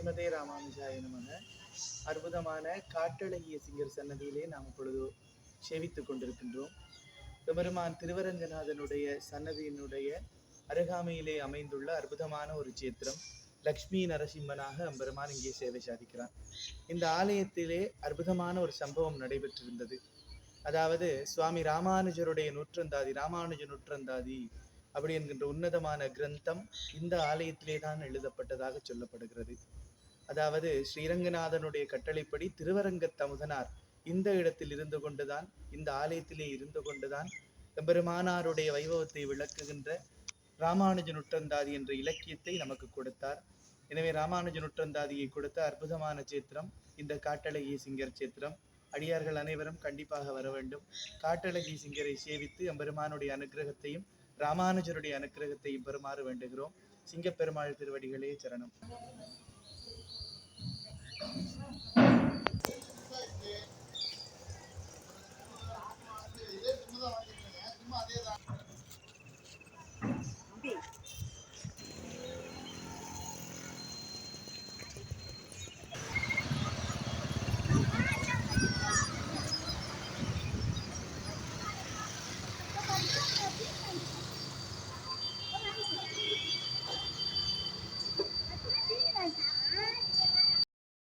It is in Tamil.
ஸ்ரீமதே ராமானுஜாய நமக. அற்புதமான காட்டழகிய சிங்கர் சன்னதியிலே நாம் இப்பொழுது சேவித்துக் கொண்டிருக்கின்றோம். பெருமான் திருவரங்கநாதனுடைய சன்னதியினுடைய அருகாமையிலே அமைந்துள்ள அற்புதமான ஒரு சேத்திரம். லக்ஷ்மி நரசிம்மனாக அம்பெருமான் இங்கே சேவை சாதிக்கிறான். இந்த ஆலயத்திலே அற்புதமான ஒரு சம்பவம் நடைபெற்றிருந்தது. அதாவது சுவாமி ராமானுஜருடைய ராமானுஜ நூற்றந்தாதி அப்படி என்கின்ற உன்னதமான கிரந்தம் இந்த ஆலயத்திலே தான் எழுதப்பட்டதாக சொல்லப்படுகிறது. அதாவது ஸ்ரீரங்கநாதனுடைய கட்டளைப்படி திருவரங்கத்தமுதனார் இந்த இடத்தில் இருந்து கொண்டுதான், இந்த ஆலயத்திலே இருந்து கொண்டுதான் எம்பெருமானாருடைய வைபவத்தை விளக்குகின்ற ராமானுஜ நூற்றந்தாதி என்ற இலக்கியத்தை நமக்கு கொடுத்தார். எனவே ராமானுஜ நூற்றந்தாதியை கொடுத்த அற்புதமான சேத்திரம் இந்த காட்டழகிய சிங்கர் சேத்திரம். அடியார்கள் அனைவரும் கண்டிப்பாக வர வேண்டும். காட்டழகிய சிங்கரை சேவித்து எம்பெருமானுடைய அனுகிரகத்தையும் ராமானுஜருடைய அனுகிரகத்தையும் பெறுமாறு வேண்டுகிறோம். சிங்கப்பெருமாள் திருவடிகளே சரணம்.